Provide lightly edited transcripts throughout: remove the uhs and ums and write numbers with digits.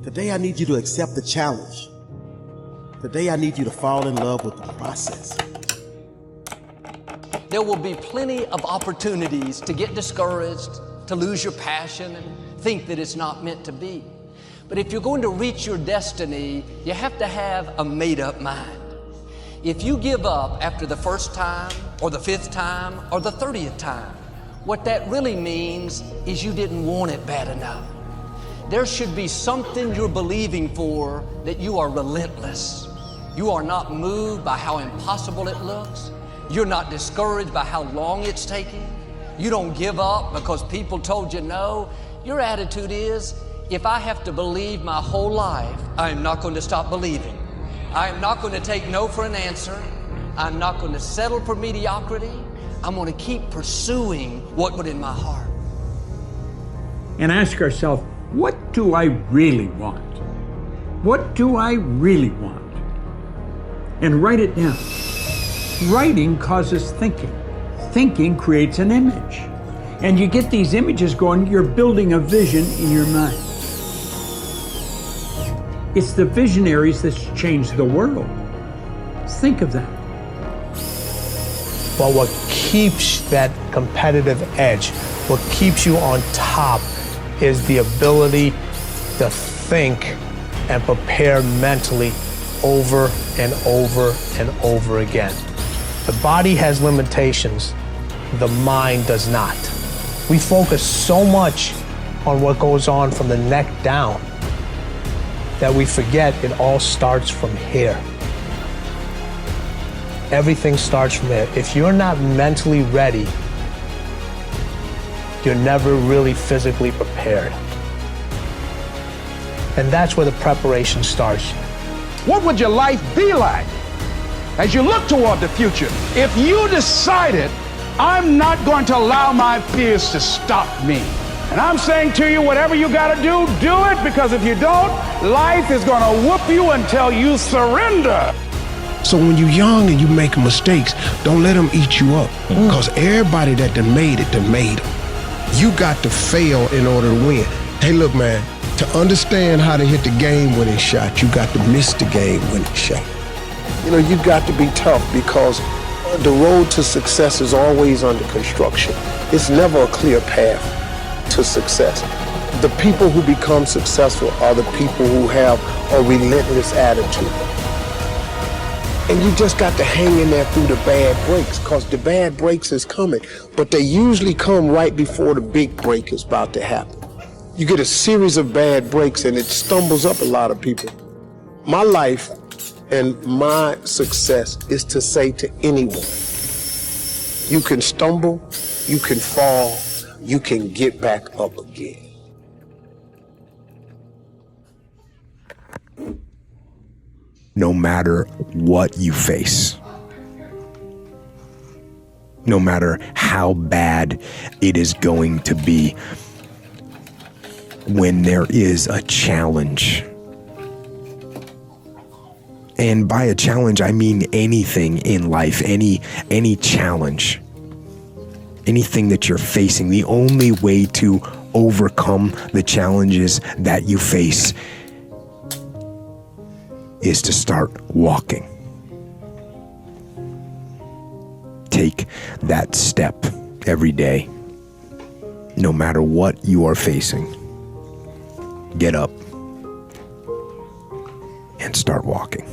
Today I need you to accept the challenge. Today I need you to fall in love with the process. There will be plenty of opportunities to get discouraged, to lose your passion and think that it's not meant to be. But if you're going to reach your destiny, you have to have a made-up mind. If you give up after the first time, or the 5th time, or the 30th time, what that really means is you didn't want it bad enough. There should be something you're believing for, that you are relentless. You are not moved by how impossible it looks. You're not discouraged by how long it's taking. You don't give up because people told you no. Your attitude is, if I have to believe my whole life, I am not going to stop believing. I am not going to take no for an answer. I'm not going to settle for mediocrity. I'm going to keep pursuing what was in my heart. And ask ourselves, what do I really want? What do I really want? And write it down. Writing causes thinking. Thinking creates an image. And you get these images going, you're building a vision in your mind. It's the visionaries that's changed the world. Think of that. But what keeps that competitive edge, what keeps you on top, is the ability to think and prepare mentally over and over and over again. The body has limitations, the mind does not. We focus so much on what goes on from the neck down that we forget it all starts from here. Everything starts from here. If you're not mentally ready, you're never really physically prepared. And that's where the preparation starts. What would your life be like as you look toward the future if you decided, I'm not going to allow my fears to stop me? And I'm saying to you, whatever you got to do it, because if you don't, life is going to whoop you until you surrender. So when you're young and you make mistakes, don't let them eat you up. Because everybody that done made it, done made them. You got to fail in order to win. Hey, look, man, to understand how to hit the game-winning shot, you got to miss the game-winning shot. You know, you got to be tough, because the road to success is always under construction. It's never a clear path to success. The people who become successful are the people who have a relentless attitude. And you just got to hang in there through the bad breaks, because the bad breaks is coming, but they usually come right before the big break is about to happen. You get a series of bad breaks and it stumbles up a lot of people. My life and my success is to say to anyone, you can stumble, you can fall, you can get back up again. No matter what you face, no matter how bad it is going to be, when there is a challenge, and by a challenge I mean anything in life, any challenge, anything that you're facing, the only way to overcome the challenges that you face is to start walking. Take that step every day, no matter what you are facing. Get up and start walking.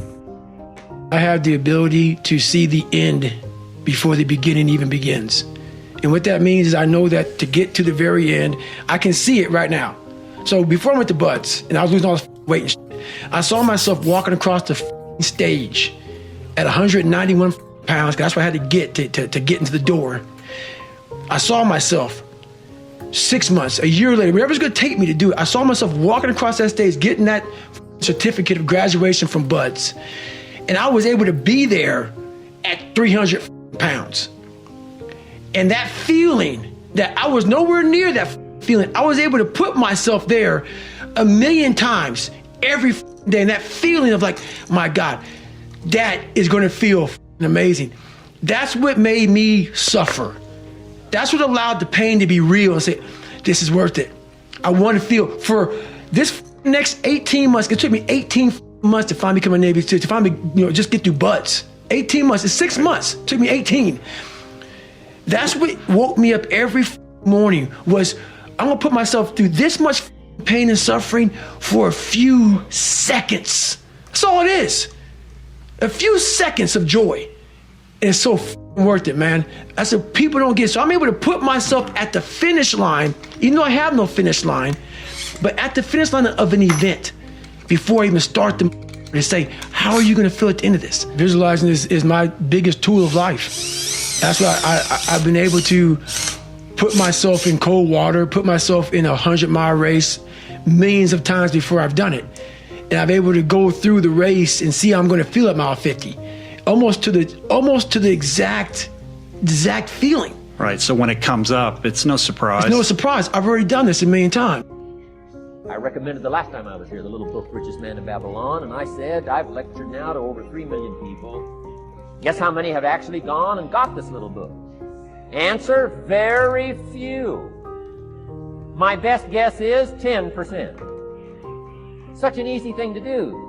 I have the ability to see the end before the beginning even begins. And what that means is I know that to get to the very end, I can see it right now. So before I went to Buds and I was losing all this weight and shit, I saw myself walking across the stage at 191 pounds, 'cause that's what I had to get to get into the door. I saw myself 6 months, a year later, whatever it's gonna take me to do it, I saw myself walking across that stage, getting that certificate of graduation from Buds. And I was able to be there at 300 pounds. And that feeling, that I was nowhere near that feeling, I was able to put myself there 1,000,000 times every day. And that feeling of like, my God, that is gonna feel amazing. That's what made me suffer. That's what allowed the pain to be real and say, this is worth it. I want to feel for this next 18 months, it took me 18 months to finally become a Navy SEAL, to finally, just get through buds. 18 months, it's 6 months, it took me 18. That's what woke me up every morning, was I'm gonna put myself through this much pain and suffering for a few seconds. That's all it is. A few seconds of joy. And it's so worth it, man. That's what people don't get. So I'm able to put myself at the finish line, even though I have no finish line, but at the finish line of an event before I even start the and say, how are you gonna feel at the end of this? Visualizing is my biggest tool of life. That's why I've been able to put myself in cold water, put myself in a 100-mile race millions of times before I've done it. And I'm able to go through the race and see how I'm gonna feel at mile 50. Almost to the exact feeling. Right, so when it comes up, it's no surprise. It's no surprise. I've already done this a million times. I recommended the last time I was here, the little book, Richest Man in Babylon, and I said, I've lectured now to over 3 million people. Guess how many have actually gone and got this little book? Answer, very few. My best guess is 10%. Such an easy thing to do.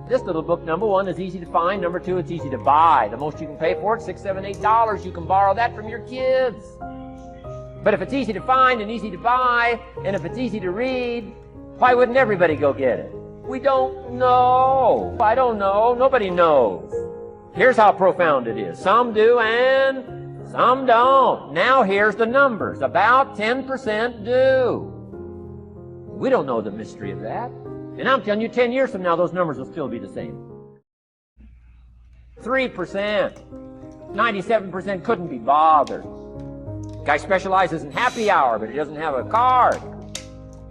This little book, number one, is easy to find. Number two, it's easy to buy. The most you can pay for it, $6, $7, $8. You can borrow that from your kids. But if it's easy to find and easy to buy, and if it's easy to read, why wouldn't everybody go get it? We don't know. I don't know. Nobody knows. Here's how profound it is. Some do and some don't. Now here's the numbers. About 10% do. We don't know the mystery of that. And I'm telling you, 10 years from now, those numbers will still be the same. 3%. 97% couldn't be bothered. Guy specializes in happy hour, but he doesn't have a card.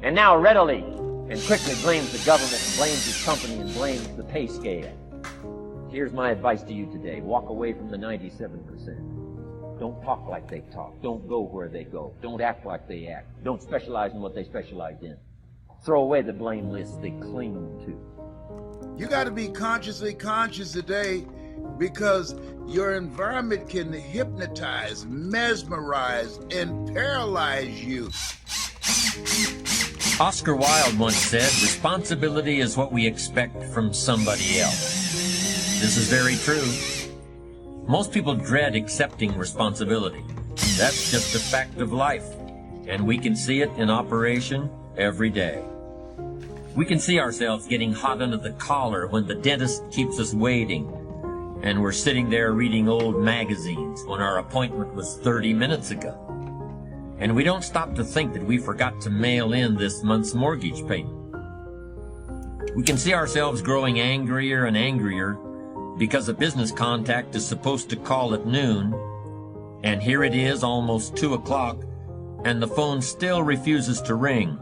And now readily and quickly blames the government, and blames his company, and blames the pay scale. Here's my advice to you today. Walk away from the 97%. Don't talk like they talk. Don't go where they go. Don't act like they act. Don't specialize in what they specialize in. Throw away the blame list they cling to. You got to be consciously conscious today, because your environment can hypnotize, mesmerize, and paralyze you. Oscar Wilde once said, responsibility is what we expect from somebody else. This is very true. Most people dread accepting responsibility. That's just a fact of life, and we can see it in operation every day. We can see ourselves getting hot under the collar when the dentist keeps us waiting, and we're sitting there reading old magazines when our appointment was 30 minutes ago. And we don't stop to think that we forgot to mail in this month's mortgage payment. We can see ourselves growing angrier and angrier because a business contact is supposed to call at noon, and here it is almost 2 o'clock, and the phone still refuses to ring.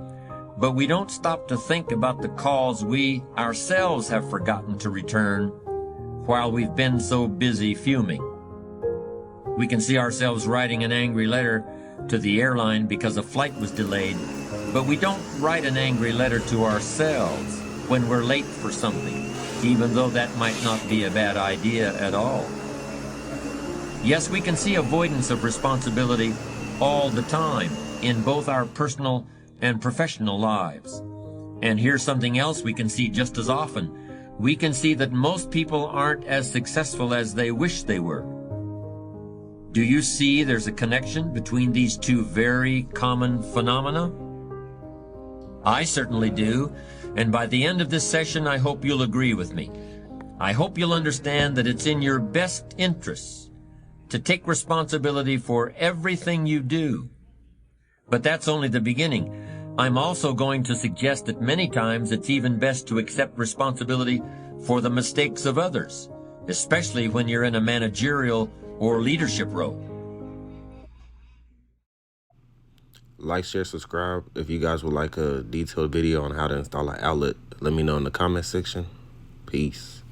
But we don't stop to think about the calls we ourselves have forgotten to return while we've been so busy fuming. We can see ourselves writing an angry letter to the airline because a flight was delayed, but we don't write an angry letter to ourselves when we're late for something, even though that might not be a bad idea at all. Yes, we can see avoidance of responsibility all the time in both our personal and professional lives. And here's something else we can see just as often. We can see that most people aren't as successful as they wish they were. Do you see there's a connection between these two very common phenomena? I certainly do, and by the end of this session, I hope you'll agree with me. I hope you'll understand that it's in your best interests to take responsibility for everything you do. But that's only the beginning. I'm also going to suggest that many times it's even best to accept responsibility for the mistakes of others, especially when you're in a managerial or leadership role. Like, share, subscribe. If you guys would like a detailed video on how to install an outlet, let me know in the comment section. Peace.